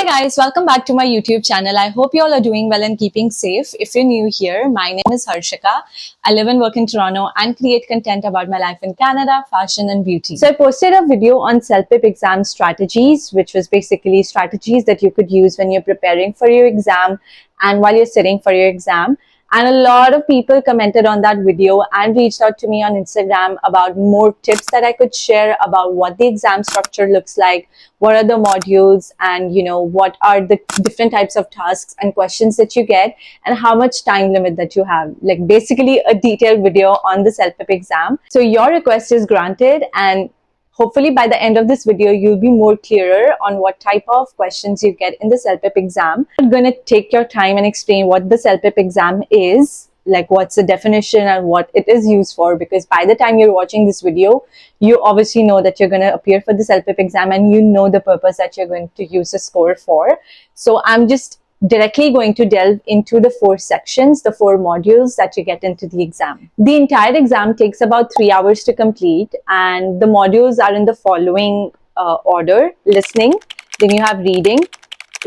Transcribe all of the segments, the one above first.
Guys, welcome back to my YouTube channel. I hope you all are doing well and keeping safe. If you're new here, my name is Harshika. I live and work in Toronto and create content about my life in Canada, fashion and beauty. So I posted a video on CELPIP exam strategies, which was basically strategies that you could use when you're preparing for your exam and while you're sitting for your exam. And a lot of people commented on that video and reached out to me on Instagram about more tips that I could share about what the exam structure looks like, what are the modules, and what are the different types of tasks and questions that you get, and how much time limit that you have. Like basically a detailed video on the CELPIP exam. So your request is granted, and hopefully by the end of this video, you'll be more clearer on what type of questions you get in the CELPIP exam. I'm going to take your time and explain what the CELPIP exam is, like what's the definition and what it is used for, because by the time you're watching this video, you obviously know that you're going to appear for the CELPIP exam and you know the purpose that you're going to use the score for. So I'm just directly going to delve into the 4 sections, the 4 modules that you get into the exam. The entire exam takes about 3 hours to complete, and the modules are in the following order: listening, then you have reading,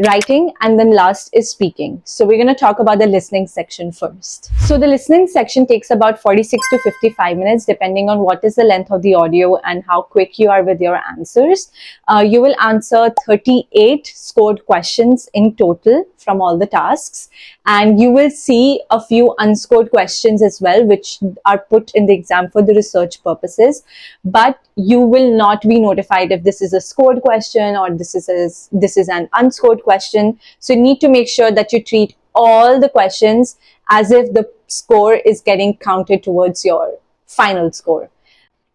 writing, and then last is speaking. So we're going to talk about the listening section first. So the listening section takes about 46 to 55 minutes depending on what is the length of the audio and how quick you are with your answers. You will answer 38 scored questions in total from all the tasks, and you will see a few unscored questions as well, which are put in the exam for the research purposes, but you will not be notified if this is a scored question or this is an unscored question. So you need to make sure that you treat all the questions as if the score is getting counted towards your final score.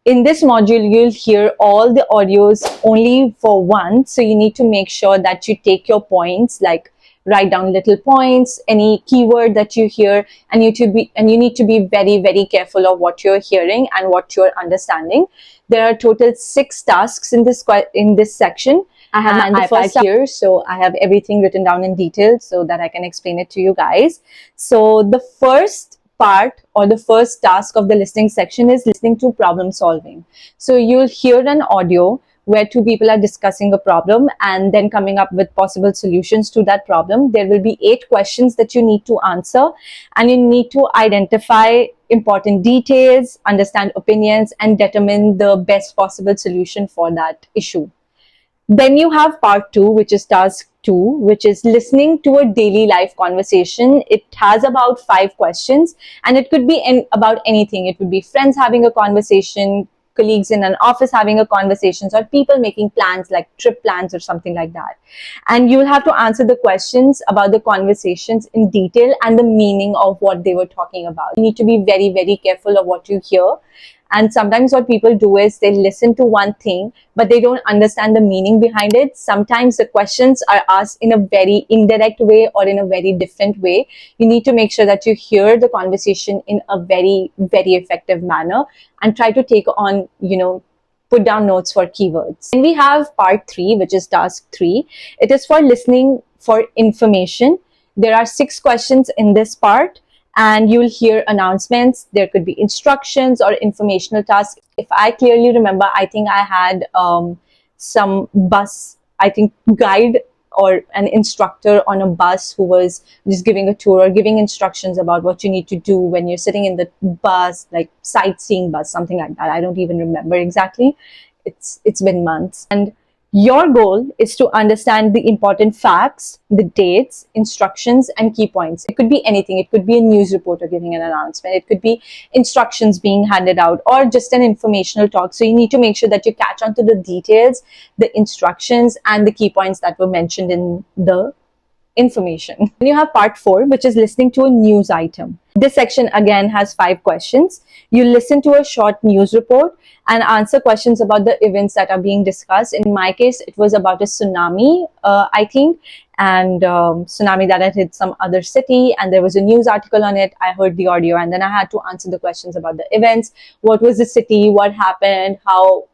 In this module, you'll hear all the audios only for once, so you need to make sure that you take your points, like write down little points, any keyword that you hear, and you need to be very, very careful of what you're hearing and what you're understanding. There are total 6 tasks in this section. I have my iPad here, so I have everything written down in detail so that I can explain it to you guys. So the first part or the first task of the listening section is listening to problem solving. So you'll hear an audio where 2 people are discussing a problem and then coming up with possible solutions to that problem. There will be 8 questions that you need to answer, and you need to identify important details, understand opinions, and determine the best possible solution for that issue. Then you have part 2, which is task 2, which is listening to a daily life conversation. It has about 5 questions, and it could be about anything. It would be friends having a conversation, colleagues in an office having a conversation, or people making plans like trip plans or something like that. And you will have to answer the questions about the conversations in detail and the meaning of what they were talking about. You need to be very, very careful of what you hear. And sometimes what people do is they listen to one thing, but they don't understand the meaning behind it. Sometimes the questions are asked in a very indirect way or in a very different way. You need to make sure that you hear the conversation in a very, very effective manner and try to take on, put down notes for keywords. And we have part 3, which is task 3. It is for listening for information. There are 6 questions in this part, and you'll hear announcements. There could be instructions or informational tasks. If I clearly remember, I think I had some bus, guide or an instructor on a bus who was just giving a tour or giving instructions about what you need to do when you're sitting in the bus, like sightseeing bus, something like that. I don't even remember exactly. It's been months. And your goal is to understand the important facts, the dates, instructions, and key points. It could be anything. It could be a news reporter giving an announcement. It could be instructions being handed out or just an informational talk. So you need to make sure that you catch on to the details, the instructions, and the key points that were mentioned in the information. Then you have part 4, which is listening to a news item. This section again has 5 questions. You listen to a short news report and answer questions about the events that are being discussed. In my case, it was about a tsunami, and tsunami that had hit some other city, and there was a news article on it. I heard the audio, and then I had to answer the questions about the events. What was the city? What happened? How,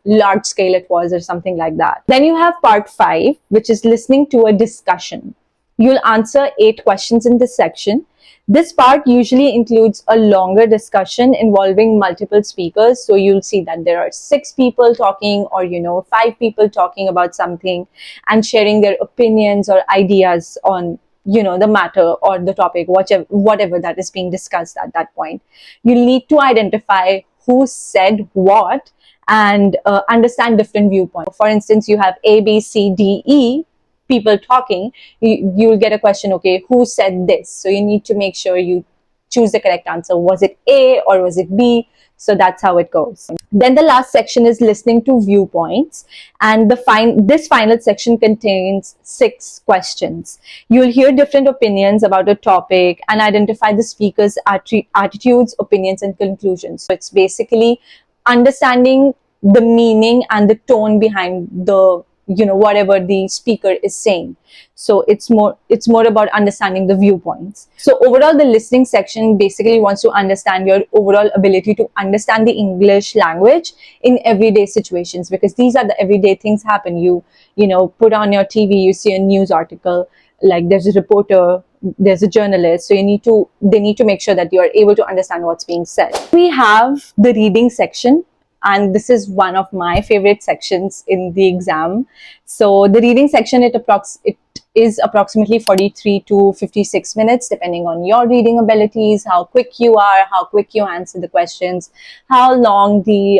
large scale it was, or something like that. Then you have part 5, which is listening to a discussion. You'll answer 8 questions in this section. This part usually includes a longer discussion involving multiple speakers. So you'll see that there are 6 people talking, or 5 people talking about something and sharing their opinions or ideas on the matter or the topic, whatever that is being discussed at that point. You need to identify who said what and understand different viewpoints. For instance, you have A, B, C, D, E people talking. You'll get a question, okay, who said this? So you need to make sure you choose the correct answer. Was it A or was it B? So that's how it goes. Then the last section is listening to viewpoints, and this final section contains 6 questions. You'll hear different opinions about a topic and identify the speaker's attitudes, opinions, and conclusions. So it's basically understanding the meaning and the tone behind the whatever the speaker is saying. So it's more about understanding the viewpoints. So overall, the listening section basically wants to understand your overall ability to understand the English language in everyday situations, because these are the everyday things happen. You put on your TV, you see a news article, like there's a reporter, there's a journalist, so they need to make sure that you are able to understand what's being said. We have the reading section, and this is one of my favorite sections in the exam. So the reading section, it is approximately 43 to 56 minutes, depending on your reading abilities, how quick you are, how quick you answer the questions, how long the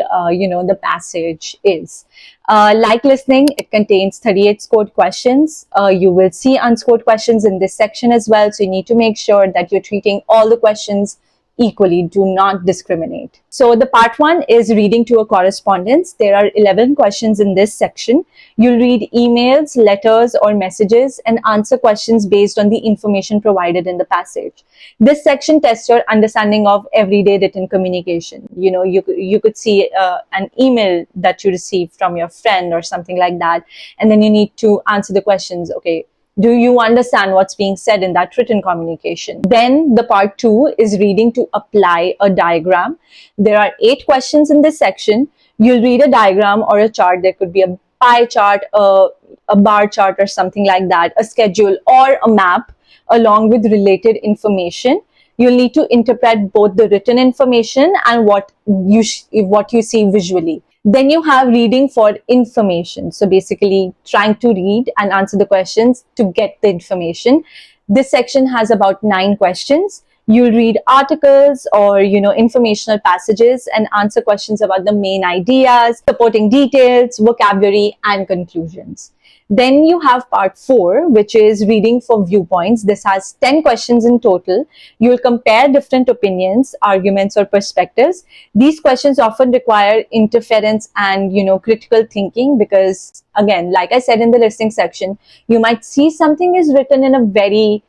passage is. Like listening, it contains 38 scored questions. You will see unscored questions in this section as well, so you need to make sure that you're treating all the questions equally. Do not discriminate. So the part 1 is reading to a correspondence. There are 11 questions in this section. You'll read emails, letters, or messages and answer questions based on the information provided in the passage. This section tests your understanding of everyday written communication. You could see an email that you received from your friend or something like that, and then you need to answer the questions. Okay, do you understand what's being said in that written communication? Then the part 2 is reading to apply a diagram. There are 8 questions in this section. You'll read a diagram or a chart. There could be a pie chart, a bar chart or something like that, a schedule or a map along with related information. You'll need to interpret both the written information and what you see visually. Then you have reading for information. So basically trying to read and answer the questions to get the information. This section has about 9 questions. You'll read articles or informational passages and answer questions about the main ideas, supporting details, vocabulary, and conclusions. Then you have part 4, which is reading for viewpoints. This has 10 questions in total. You'll compare different opinions, arguments, or perspectives. These questions often require interference and critical thinking, because again, like I said in the listening section, you might see something is written in a very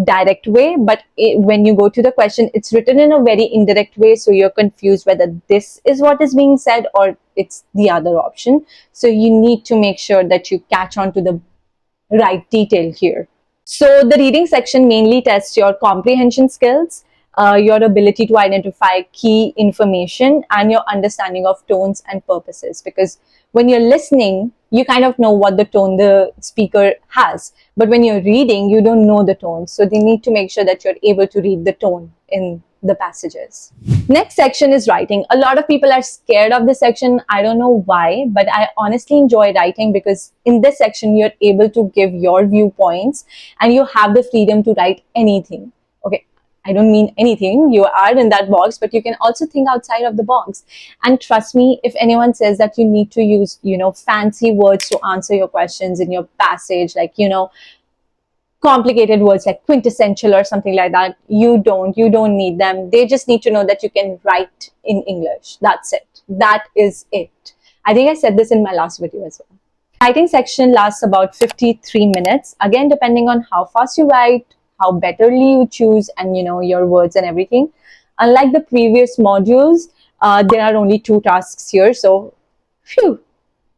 direct way, but when you go to the question, it's written in a very indirect way, so you're confused whether this is what is being said or it's the other option. So you need to make sure that you catch on to the right detail here. So the reading section mainly tests your comprehension skills, your ability to identify key information, and your understanding of tones and purposes, because when you're listening, you kind of know what the tone the speaker has, but when you're reading, you don't know the tone. So they need to make sure that you're able to read the tone in the passages. Next section is writing. A lot of people are scared of this section. I don't know why, but I honestly enjoy writing, because in this section, you're able to give your viewpoints and you have the freedom to write anything. Okay, I don't mean anything, you are in that box, but you can also think outside of the box. And trust me, if anyone says that you need to use, fancy words to answer your questions in your passage, like, complicated words like quintessential or something like that, you don't need them. They just need to know that you can write in English. That's it. That is it. I think I said this in my last video as well. Writing section lasts about 53 minutes. Again, depending on how fast you write, how betterly you choose, and your words and everything. Unlike the previous modules, there are only 2 tasks here, so phew,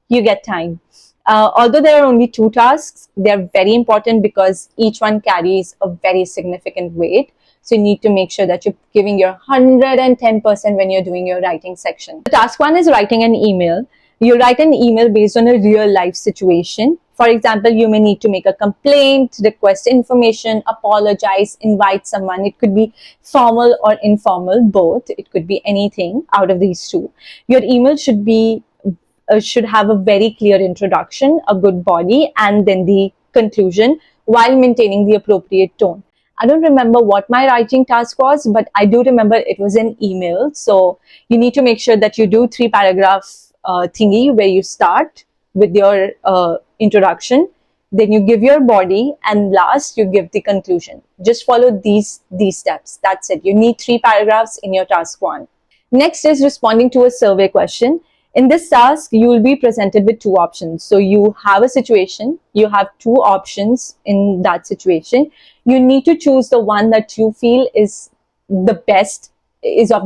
you get time. Although there are only 2 tasks, they are very important because each one carries a very significant weight. So you need to make sure that you're giving your 110% when you're doing your writing section. The task 1 is writing an email. You write an email based on a real life situation. For example, you may need to make a complaint, request information, apologize, invite someone. It could be formal or informal, both. It could be anything out of these two. Your email should have a very clear introduction, a good body, and then the conclusion, while maintaining the appropriate tone. I don't remember what my writing task was, but I do remember it was an email. So you need to make sure that you do 3-paragraph thingy where you start with your introduction, then you give your body, and last you give the conclusion. Just follow these steps. That's it. You need 3 paragraphs in your task 1. Next is responding to a survey question. In this task, you will be presented with 2 options. So you have a situation, you have 2 options in that situation. You need to choose the one that you feel is of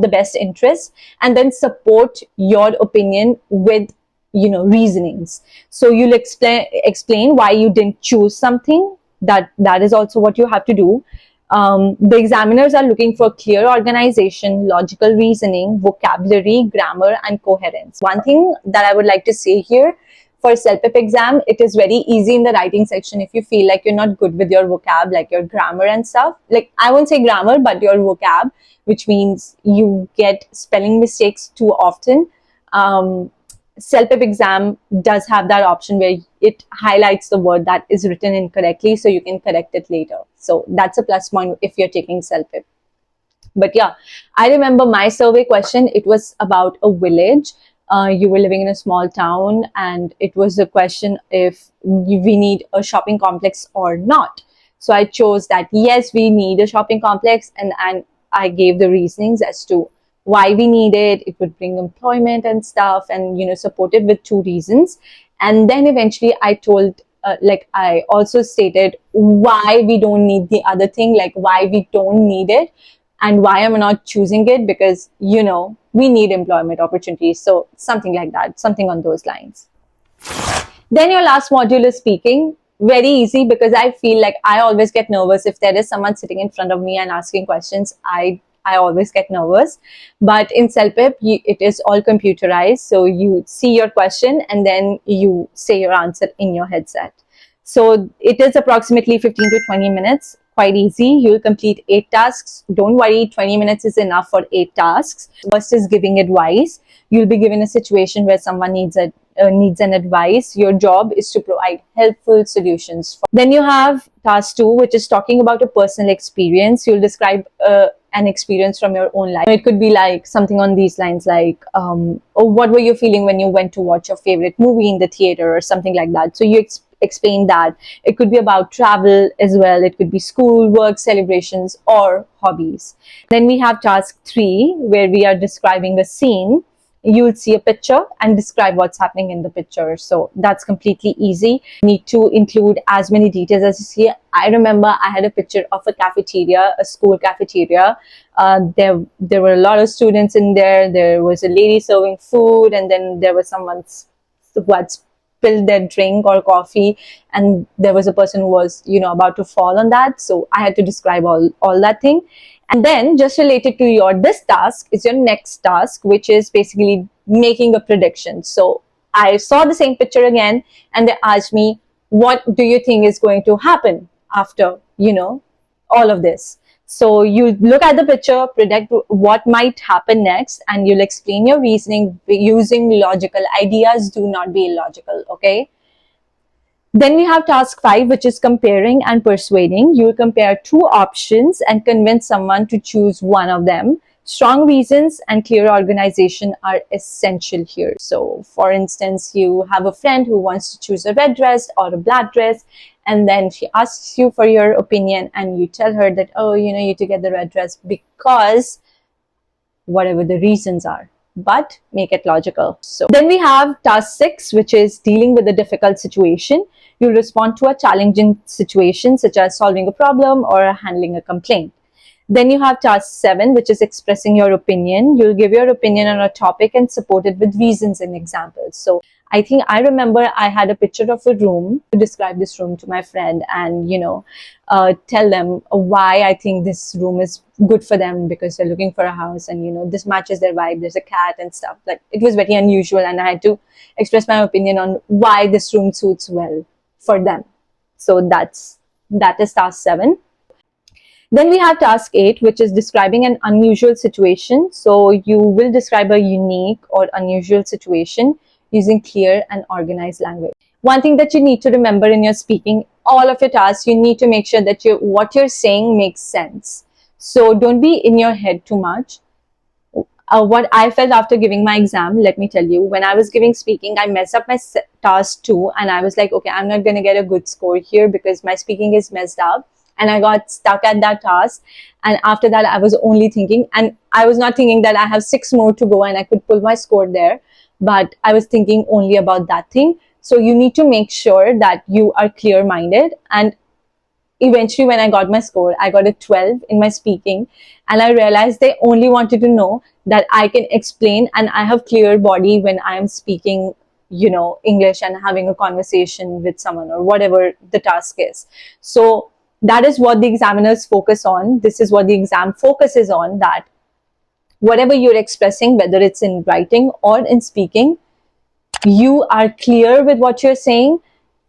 the best interest, and then support your opinion with reasonings. So you'll explain why you didn't choose something. That is also what you have to do. The examiners are looking for clear organization, logical reasoning, vocabulary, grammar, and coherence. One thing that I would like to say here, for CELPIP exam, it is very easy in the writing section if you feel like you're not good with your vocab, like your grammar and stuff. Like, I won't say grammar, but your vocab, which means you get spelling mistakes too often. CELPIP exam does have that option where it highlights the word that is written incorrectly, so you can correct it later. So that's a plus point if you're taking CELPIP. But yeah, I remember my survey question. It was about a village. You were living in a small town, and it was a question if we need a shopping complex or not. So I chose that yes, we need a shopping complex, and I gave the reasonings as to why we need it. It would bring employment and stuff, and support it with 2 reasons. And then eventually I told I also stated why we don't need the other thing, like why we don't need it and why I'm not choosing it, because we need employment opportunities. So something like that, something on those lines. Then your last module is speaking. Very easy, because I feel like I always get nervous if there is someone sitting in front of me and asking questions. I always get nervous. But in CELPIP, it is all computerized. So you see your question and then you say your answer in your headset. So it is approximately 15 to 20 minutes. Quite easy. You'll complete 8 tasks. Don't worry, 20 minutes is enough for 8 tasks. First is giving advice. You'll be given a situation where someone needs an advice. Your job is to provide helpful solutions. Then you have task 2, which is talking about a personal experience. You'll describe an experience from your own life. It could be like something on these lines, like, oh, what were you feeling when you went to watch your favorite movie in the theater, or something like that. So you explain that. It could be about travel as well. It could be school, work, celebrations, or hobbies. Then we have task 3, where we are describing a scene. You'll see a picture and describe what's happening in the picture. So that's completely easy. You need to include as many details as you see. I remember I had a picture of a cafeteria, a school cafeteria. There were a lot of students in there. There was a lady serving food, and then there was someone who had spilled their drink or coffee, and there was a person who was about to fall on that. So I had to describe all that thing. And then, just related to this task is your next task, which is basically making a prediction. So I saw the same picture again, and they asked me, what do you think is going to happen after, all of this? So you look at the picture, predict what might happen next, and you'll explain your reasoning using logical ideas. Do not be illogical, okay? Then we have task 5, which is comparing and persuading. You will compare 2 options and convince someone to choose one of them. Strong reasons and clear organization are essential here. So, for instance, you have a friend who wants to choose a red dress or a black dress, and then she asks you for your opinion, and you tell her that, oh, you need to get the red dress because whatever the reasons are. But make it logical. So then we have task 6, which is dealing with a difficult situation. You'll respond to a challenging situation, such as solving a problem or handling a complaint. Then you have task 7, which is expressing your opinion. You'll give your opinion on a topic and support it with reasons and examples. So I remember I had a picture of a room to describe this room to my friend and, tell them why I think this room is good for them because they're looking for a house and, this matches their vibe. There's a cat and stuff. Like, it was very unusual and I had to express my opinion on why this room suits well for them. So that is task 7. Then we have task 8, which is describing an unusual situation. So you will describe a unique or unusual situation using clear and organized language. One thing that you need to remember in your speaking, all of your tasks, you need to make sure that what you're saying makes sense. So don't be in your head too much. What I felt after giving my exam, let me tell you, when I was giving speaking, I messed up my task 2 and I was like, okay, I'm not going to get a good score here because my speaking is messed up. And I got stuck at that task. And after that, I was only thinking, and I was not thinking that I have 6 more to go and I could pull my score there. But I was thinking only about that thing. So you need to make sure that you are clear-minded. And eventually, when I got my score, I got a 12 in my speaking. And I realized they only wanted to know that I can explain and I have clear body when I am speaking, English and having a conversation with someone or whatever the task is. So that is what the examiners focus on. This is what the exam focuses on, that whatever you're expressing, whether it's in writing or in speaking, you are clear with what you're saying.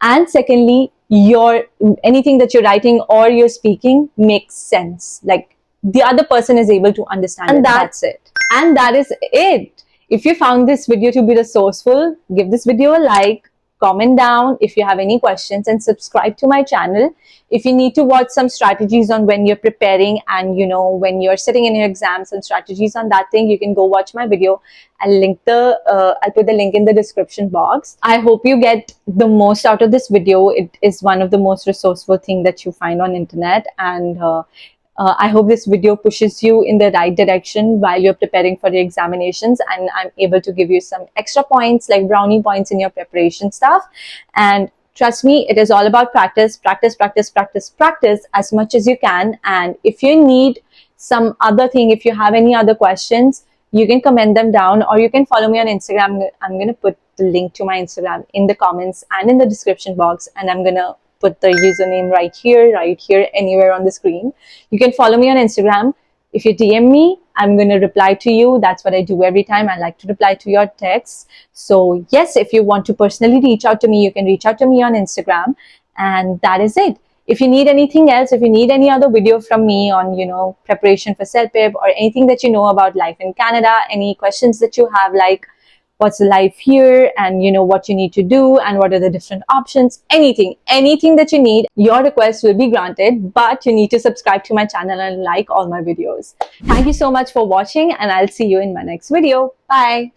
And secondly, anything that you're writing or you're speaking makes sense. Like the other person is able to understand and that's it. And that is it. If you found this video to be resourceful, give this video a like, comment down if you have any questions, and subscribe to my channel. If you need to watch some strategies on when you're preparing and when you're sitting in your exams, some strategies on that thing, you can go watch my video. I'll put the link in the description box. I hope you get the most out of this video. It is one of the most resourceful things that you find on internet, and I hope this video pushes you in the right direction while you're preparing for your examinations, and I'm able to give you some extra points, like brownie points in your preparation stuff. And trust me, it is all about practice, practice, practice, practice, practice as much as you can. And if you need some other thing, if you have any other questions, you can comment them down or you can follow me on Instagram. I'm going to put the link to my Instagram in the comments and in the description box, and I'm going to put the username right here, anywhere on the screen. You can follow me on Instagram. If you DM me, I'm going to reply to you. That's what I do every time. I like to reply to your texts. So yes, if you want to personally reach out to me, you can reach out to me on Instagram. And that is it. If you need anything else, if you need any other video from me on, preparation for CELPIP or anything that you know about life in Canada, any questions that you have, like what's the life here and what you need to do and what are the different options, anything that you need, your request will be granted, but you need to subscribe to my channel and like all my videos. Thank you so much for watching, and I'll see you in my next video. Bye.